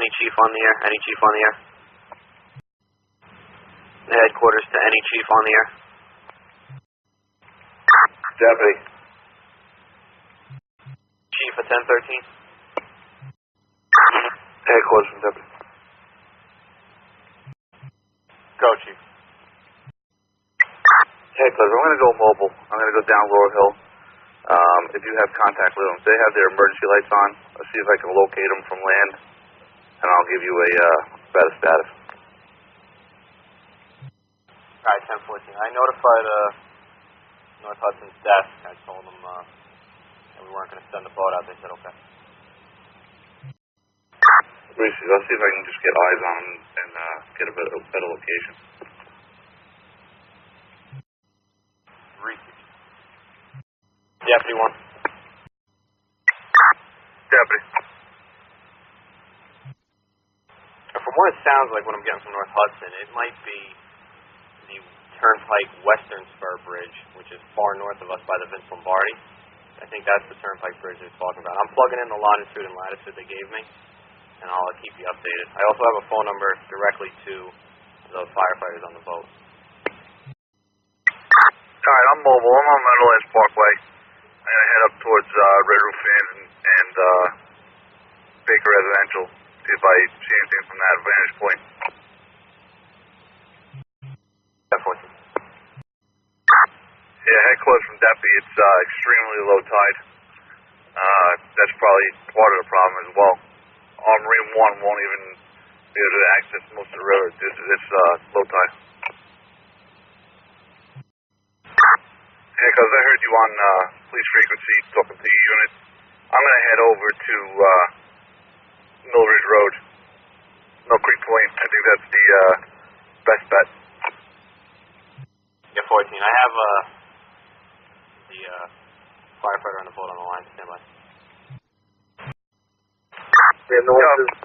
any chief on the air. Any chief on the air. The headquarters to any chief on the air. Deputy. Chief at 1013. Headquarters from Deputy. Go, chief. Headquarters, I'm going to go mobile. I'm going to go down Laurel Hill. If you have contact with them, they have their emergency lights on. I'll see if I can locate them from land, and I'll give you a better status. Alright, 1014. I notified North Hudson's desk. I told them that we weren't going to send the boat out. They said okay. Reese, I'll see if I can just get eyes on them and get a better location. Reese. Deputy 1. Deputy. From what it sounds like, what I'm getting from North Hudson, it might be the Turnpike Western Spur Bridge, which is far north of us by the Vince Lombardi. I think that's the Turnpike Bridge they're talking about. I'm plugging in the longitude and latitude they gave me, and I'll keep you updated. I also have a phone number directly to the firefighters on the boat. Alright, I'm mobile. I'm on Meadowlands Parkway. I'm going to head up towards Red Roof Inn and Baker Residential. See if I see anything from that vantage point. Definitely. Yeah, headquarters from Deputy. It's extremely low tide. That's probably part of the problem as well. Marine 1 won't even be able to access most of the river. It's low tide. Yeah, because I heard you on police frequency talking to your unit. I'm going to head over to Mill Ridge Road, Mill Creek Point. I think that's the best bet. Yeah, 14. I have the firefighter on the boat on the line. Stand by. Yeah, no one is.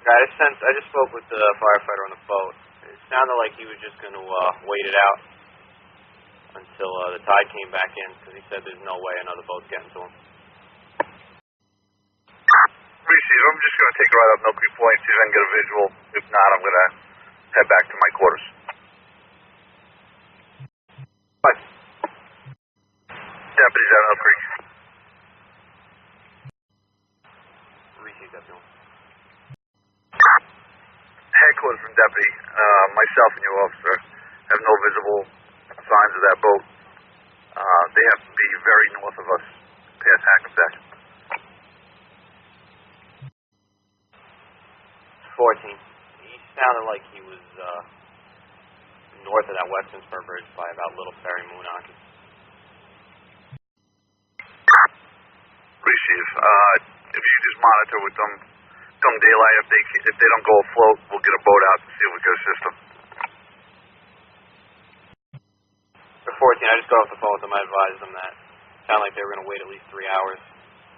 I just spoke with the firefighter on the boat. It sounded like he was just going to wait it out until the tide came back in, because he said there's no way another boat's getting to him. Receive. I'm just going to take a ride up Mill Creek Point, see if I can get a visual. If not, I'm going to head back to my quarters. Bye. Deputies at Mill Creek. Receive that, Bill. Headquarters from Deputy. Myself and your officer have no visible signs of that boat. They have to be very north of us, past Hackensack. 14. He sounded like he was north of that Western Spur Bridge by about Little Ferry, Moonachie. Receive. If you just monitor with them, come daylight, if they don't go afloat, we'll get a boat out to see if we can assist them. 14. I just got off the phone with them. I advised them that it sounded like they were going to wait at least 3 hours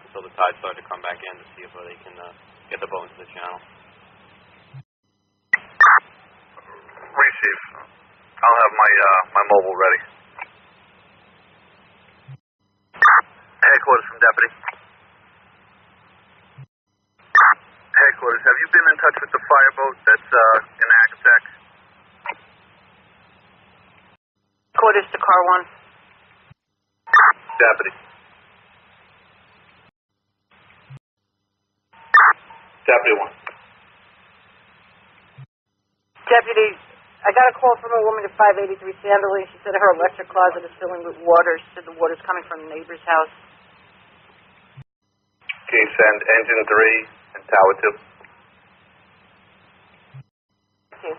until the tide started to come back in to see if they can get the boat into the channel. Receive. I'll have my mobile ready. Headquarters from Deputy. Headquarters, have you been in touch with the fireboat that's in Hackensack? Headquarters to Car 1. Deputy. Deputy 1. Deputy, I got a call from a woman at 583 Sanderling. She said her electric closet is filling with water. She said the water's coming from the neighbor's house. Can you send engine 3 and tower 2? Thank you.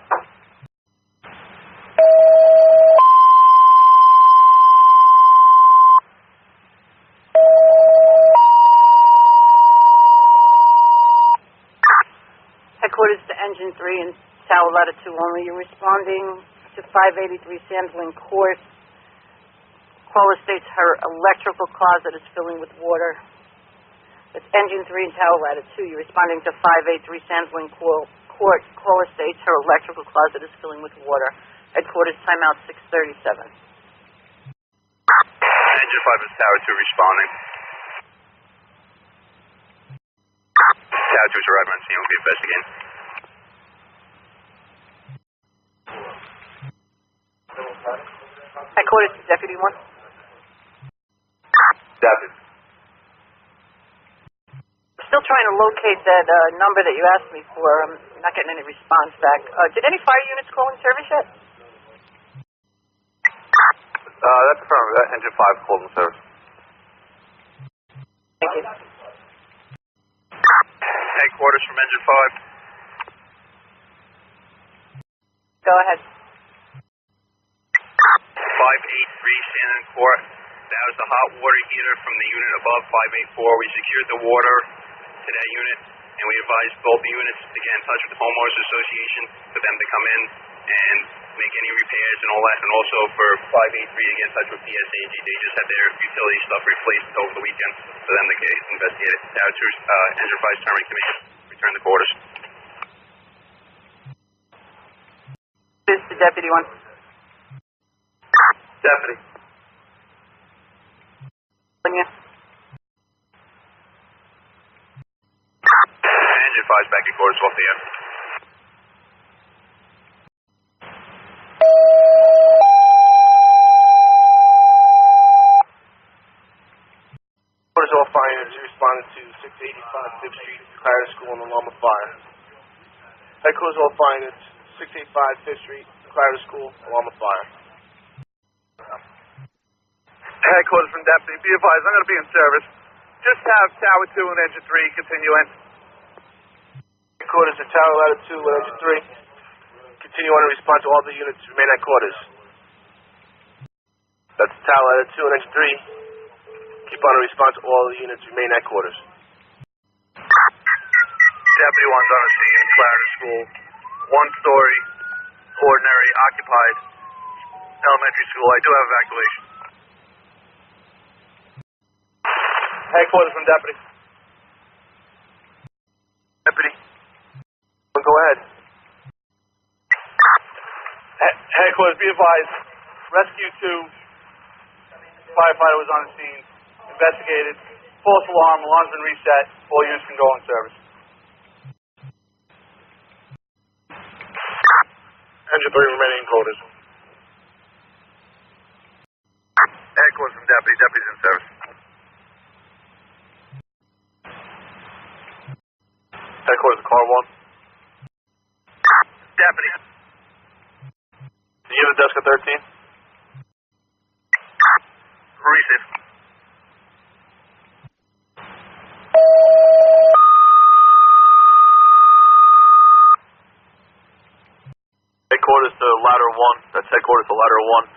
Headquarters to engine 3 and tower ladder 2 only. You're responding to 583 Sanderling Court. Caller states her electrical closet is filling with water. It's engine 3 and tower ladder 2. You're responding to 583 Sanderling Court. Caller states her electrical closet is filling with water. Headquarters timeout 6:37. Engine 5 is tower 2 responding. Tower 2's arriving on scene. We'll be investigating. Headquarters to Deputy 1. Deputy. Still trying to locate that number that you asked me for. I'm not getting any response back. Did any fire units call in service yet? That's from Engine 5 called in service. Thank you. Headquarters from Engine 5. Go ahead. 583 Sanderling Court. That was the hot water heater from the unit above 584. We secured the water to that unit, and we advised both the units to get in touch with the homeowners association for them to come in and make any repairs and all that, and also for 583 to get in touch with PSAG. They just had their utility stuff replaced over the weekend for them to get investigated. Tower 2's Engine 5's Turnpike Commission. Return the quarters. This is the Deputy 1. Deputy. Yeah. Engine 5's back at quarters off the air. Quarters off fire units responded to 685 5th Street, Clarendon School, and alarm of fire. Headquarters off fire units 685 5th Street, Clarendon School, alarm of fire. Headquarters from Deputy. Be advised, I'm going to be in service. Just have Tower 2 and Engine 3 continue in. Headquarters to Tower Ladder 2 and Engine 3. Continue on to respond to all the units remain at quarters. That's Tower Ladder 2 and Engine 3. Keep on to respond to all the units remain at quarters. Deputy 1's on the scene in Clarendon School. 1-story, ordinary, occupied elementary school. I do have evacuation. Headquarters from Deputy. Deputy, go ahead. Headquarters, be advised. Rescue 2, firefighter was on the scene, investigated, false alarm, alarm's been reset, all units can go in service. Engine 3 remaining in quarters. Headquarters from Deputy. Deputy's in service. Headquarters to Car 1. Deputy. Do you have a desk at 13? Receive. Headquarters to Ladder 1. That's headquarters to Ladder 1.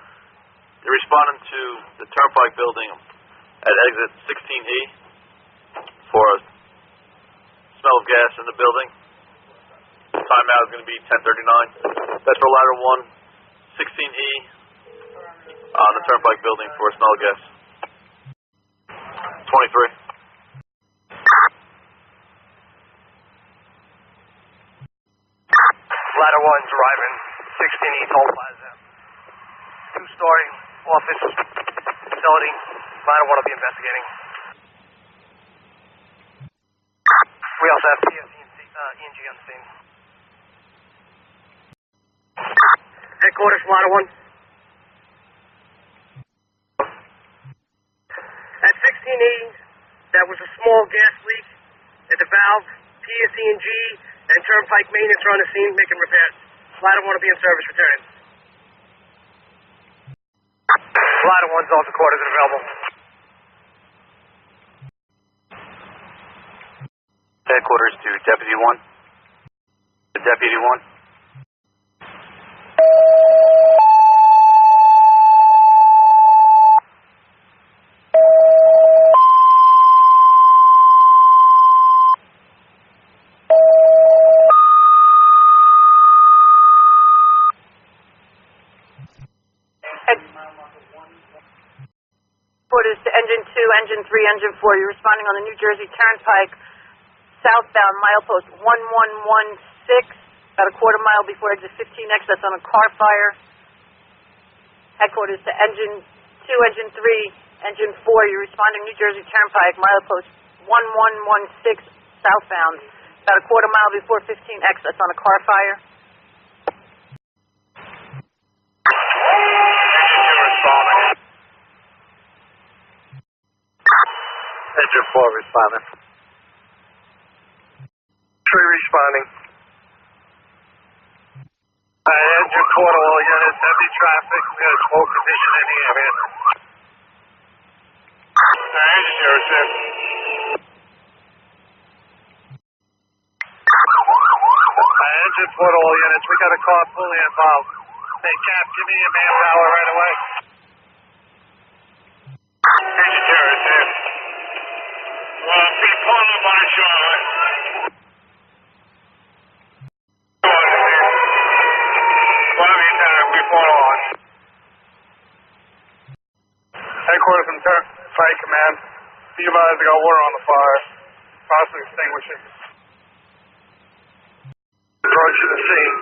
You're responding to the Turnpike building at exit 16E for a smell of gas in the building. Timeout is going to be 10:39. That's for Ladder 1, 16E on the Turnpike building for a smell of gas. 23. Ladder 1's arriving, 16E Toll Plaza. 2-story office facility. Ladder 1 will be investigating. We also have ENG on the scene. Headquarters, Ladder 1. At 16E, there was a small gas leak at the valve. PSENG and Turnpike maintenance are on the scene making repairs. Ladder 1 will be in service returning. Ladder 1's off the quarters and available. Headquarters to Deputy 1. To Deputy 1. Headquarters to Engine 2, Engine 3, Engine 4. You're responding on the New Jersey Turnpike, southbound, milepost 1116, about a quarter mile before exit 15X. That's on a car fire. Headquarters to Engine 2, Engine 3, Engine 4. You're responding New Jersey Turnpike, milepost 1116, Southbound, about a quarter mile before 15X. That's on a car fire. Engine 4 responding. 3 responding. Engine 4 to all units, heavy traffic. We got a smoke condition in the area. Engine 0, sir. Engine 4 to all units, we got a car fully involved. Hey, Cap, give me your manpower right away. Engine 0, sir. Be pulling up on a Charlotte. Headquarters from Turnpike Command. Be advised, I got water on the fire. Possibly extinguishing. Approach to the scene.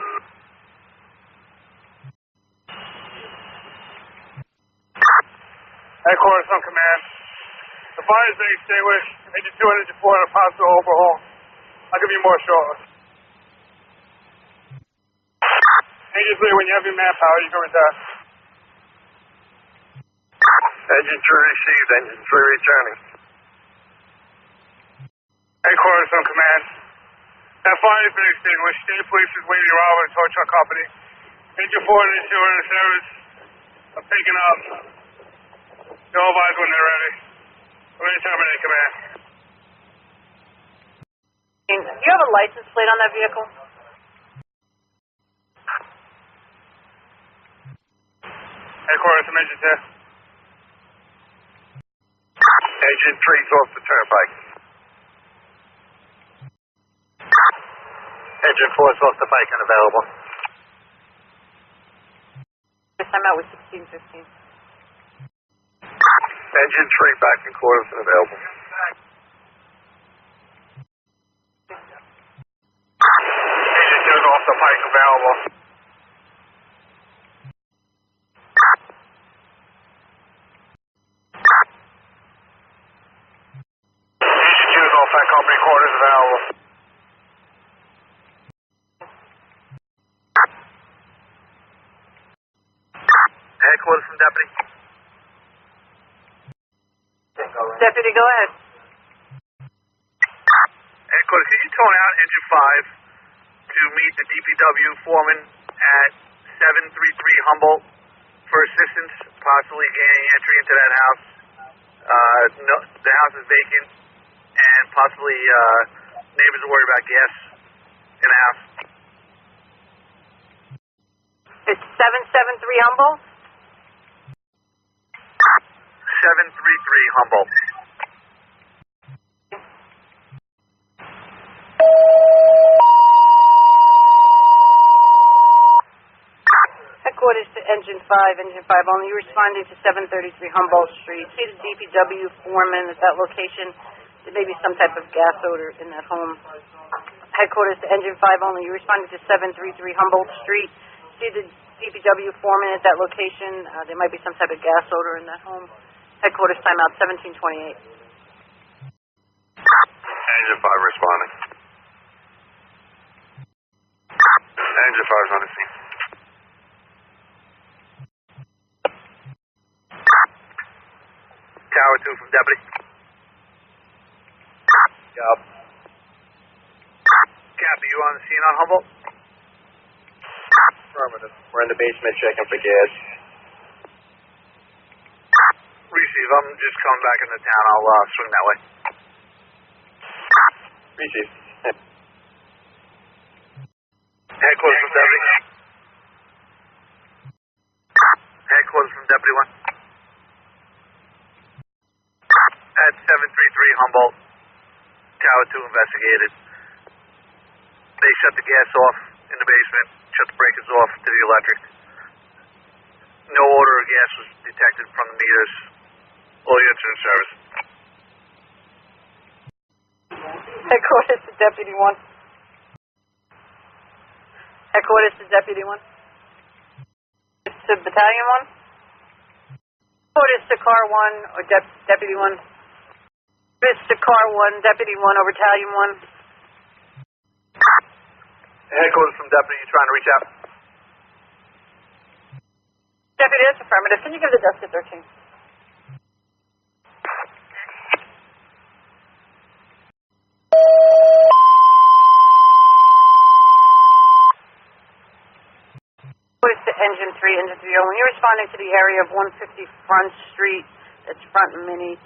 Headquarters from Command. The fire has been extinguished. Engine 2 and Engine 4 on a possible overhaul. I'll give you more shortly. Engine 3, when you have your manpower, you go with that. Engine 3 received, Engine 3 returning. Headquarters from Command. That fire has been extinguished. State Police is waiting around with a tow truck company. Engine 4 and Engine 2 are in service. I'm picking up. They'll advise when they're ready. I'm ready to terminate command. Do you have a license plate on that vehicle? Headquarters from Engine 2. Engine 3's off the Turnpike. Engine 4's off the bike and available. This time out was 1615. Engine 3 back in quarters and available. Engine 2's off the bike available. Engine 2's off that company quarters available. Headquarters from Deputy. Deputy, go ahead. Headquarters, can you tone out Engine 5 to meet the DPW foreman at 733 Humboldt for assistance, possibly gaining entry into that house? No, the house is vacant, and possibly neighbors are worried about gas in the house. It's 773 Humboldt? 733 Humboldt. Headquarters to Engine 5, Engine 5 only. You're responding to 733 Humboldt Street. See the DPW foreman at that location. There may be some type of gas odor in that home. Headquarters to Engine 5 only. You're responding to 733 Humboldt Street. See the DPW foreman at that location. There might be some type of gas odor in that home. Headquarters timeout 1728. Engine 5 responding. Engine 5's on the scene. Tower 2 from Deputy. Yup. Cap, are you on the scene on Humboldt? Affirmative. We're in the basement checking for gas. Receive, I'm just coming back into town. I'll swing that way. Receive. Headquarters from Deputy. Headquarters from Deputy 1. At 733 Humboldt. Tower 2 investigated. They shut the gas off in the basement, shut the breakers off to the electric. No odor of gas was detected from the meters. All units are in service. Headquarters to Deputy 1. Headquarters to Deputy 1. To Battalion 1. Headquarters to Car 1 or Deputy 1. Mr. Car 1, Deputy 1 over Battalion 1. Headquarters from Deputy, you trying to reach out? Deputy, that's affirmative. Can you give the desk at 13? Voice to Engine 3, Engine 3 only. You're responding to the area of 150 Front Street. That's Front and Mini.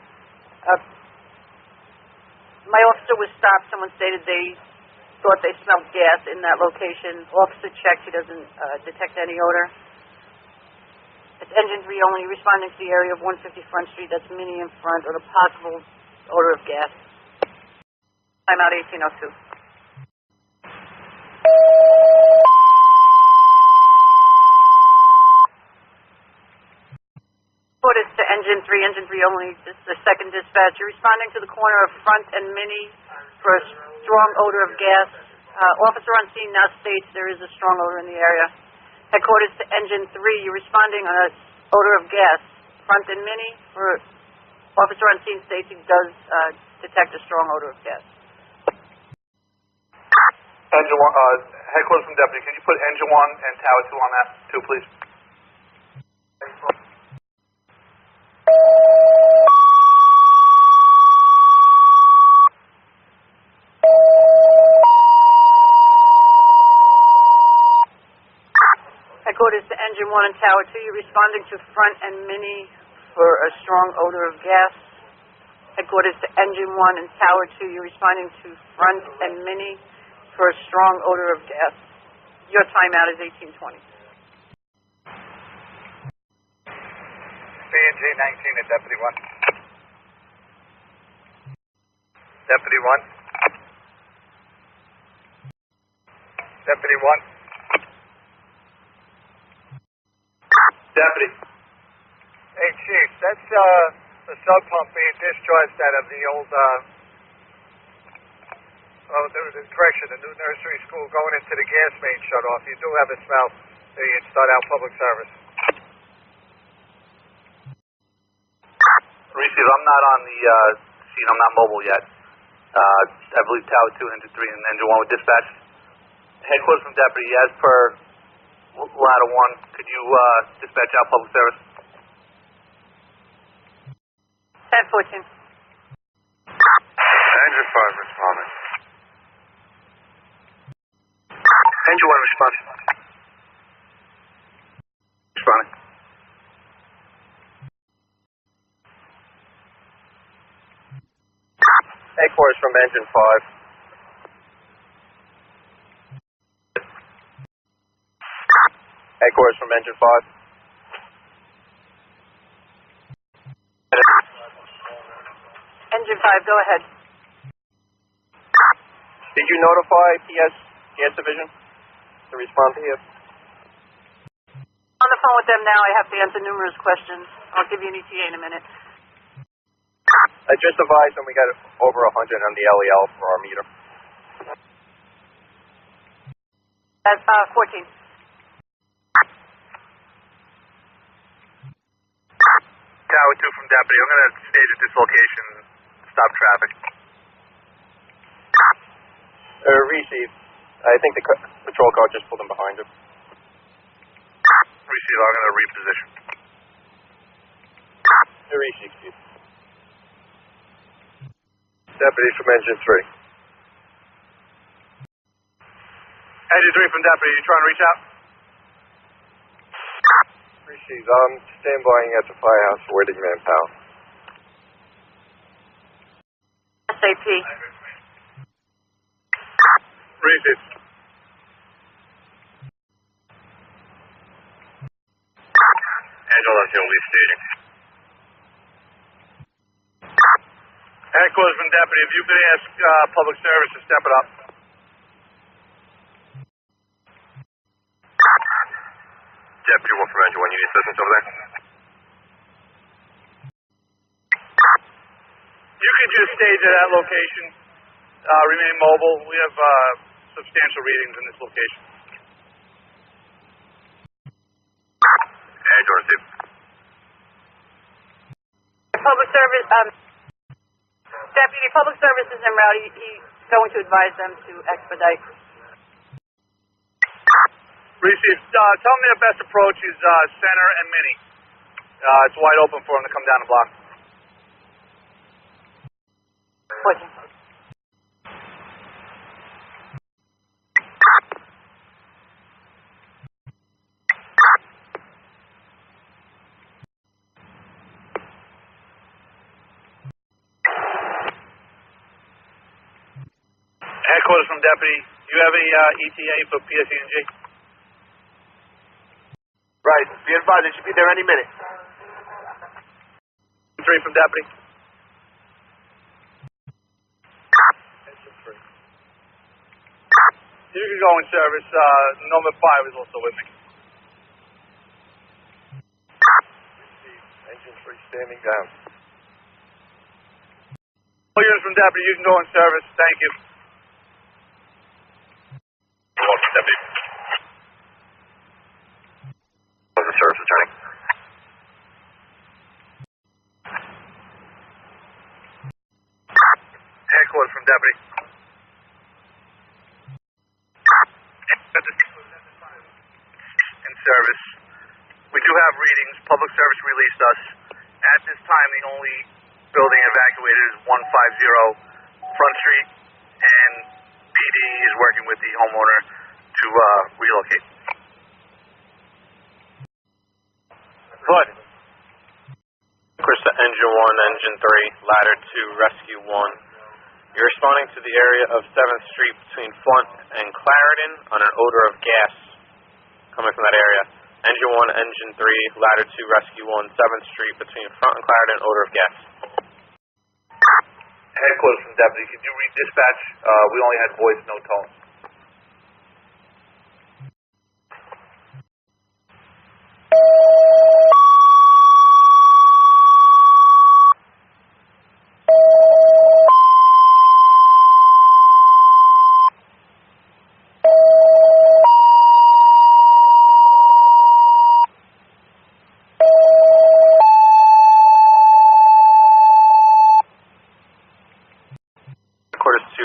My officer was stopped. Someone stated they thought they smelled gas in that location. Officer checked. He doesn't detect any odor. It's Engine 3 only. You're responding to the area of 150 Front Street. That's Mini in front, or the possible odor of gas. I'm out 1802. Orders to Engine 3, Engine 3 only. This is the second dispatch. You're responding to the corner of Front and Mini for a strong odor of gas. Officer on scene now states there is a strong odor in the area. Headquarters to Engine 3, you're responding on a odor of gas. Front and Mini, for officer on scene states he does detect a strong odor of gas. Engine 1, headquarters from Deputy, can you put Engine 1 and Tower 2 on that too, please? Headquarters to Engine 1 and Tower 2, you're responding to Front and Mini for a strong odor of gas. Headquarters to Engine 1 and Tower 2, you're responding to Front and Mini for a strong odor of gas. Your timeout is 1820. CNG 19 and Deputy 1. Deputy 1. Deputy 1. Deputy. Hey, Chief, that's the sub pump being discharged out of the old, the new nursery school going into the gas main shut off. You do have a smell. You start out public service. Receive, I'm not on the scene. I'm not mobile yet. I believe Tower 2, Engine 3, and Engine 1 with dispatch. Headquarters from Deputy, as per Ladder 1, could you dispatch out public service? 1014. Engine 5 responding. Engine 1 responding. Responding. Headquarters from Engine 5. Headquarters from Engine 5. Engine 5, go ahead. Did you notify PS Gas Division to respond to you? On the phone with them now. I have to answer numerous questions. I'll give you an ETA in a minute. I just advised them we got over 100 on the LEL for our meter. That's 14. Tower 2 from Deputy. I'm going to stage at this location, stop traffic. Receive. I think the patrol car just pulled in behind him. Receive, I'm going to reposition. Receive, Chief. Deputy from Engine 3. Engine 3 from Deputy, you trying to reach out? Receive. Stand by at the firehouse for waiting manpower. SAP. Receive. Angel, that's your lead staging. Headquarters from Deputy, if you could ask public service to step it up. Deputy 1 from Engine 1, you need assistance over there? You can just stage at that location, remain mobile. We have substantial readings in this location. Angel, receive. Public service, Deputy, Public Service is en route. He's going to advise them to expedite. Receive. Tell me the best approach is Center and Mini. It's wide open for them to come down the block. Question. Headquarters from Deputy. Do you have a ETA for PSE&G? Right. Be advised, they should be there any minute. 3 from Deputy. You can go in service. Number 5 is also with me. Engine 3 standing down. All units from Deputy, you can go in service. Thank you. Deputy. The service attorney. Headquarters from Deputy. In service. We do have readings. Public Service released us. At this time, the only building evacuated is 150 Front Street, and PD is working with the homeowner to relocate. Good. Chris, Engine 1, Engine 3, Ladder 2, Rescue 1. You're responding to the area of 7th Street between Front and Clarendon on an odor of gas coming from that area. Engine 1, Engine 3, Ladder 2, Rescue 1, 7th Street between Front and Clarendon, odor of gas. Headquarters from Deputy, could you read dispatch? We only had voice, no tone.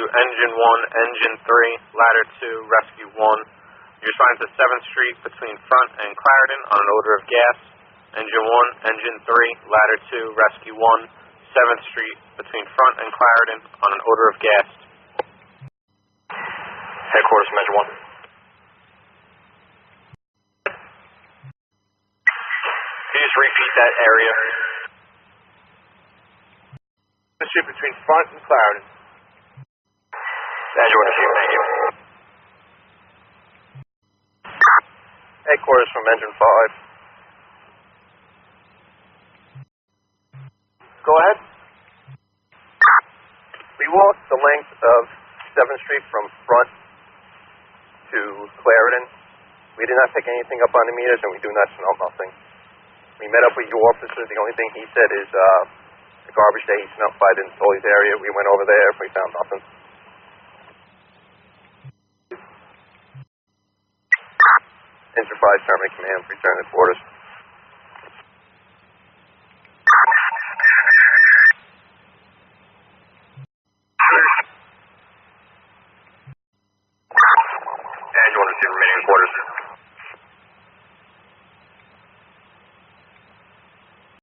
Engine 1, Engine 3, Ladder 2, Rescue 1. You're responding to 7th Street between Front and Clarendon on an odor of gas. Engine 1, Engine 3, Ladder 2, Rescue 1, 7th Street between Front and Clarendon on an odor of gas. Headquarters from Engine 1. Can you just repeat that area? The street between Front and Clarendon. Engine 1 received, thank you. Headquarters from Engine 5. Go ahead. We walked the length of 7th Street from Front to Clarendon. We did not pick anything up on the meters, and we do not smell nothing. We met up with your officer. The only thing he said is the garbage that he smelled by the Toys area. We went over there. We found nothing. Enterprise Terminal Command, return to quarters. And you want to see remaining quarters?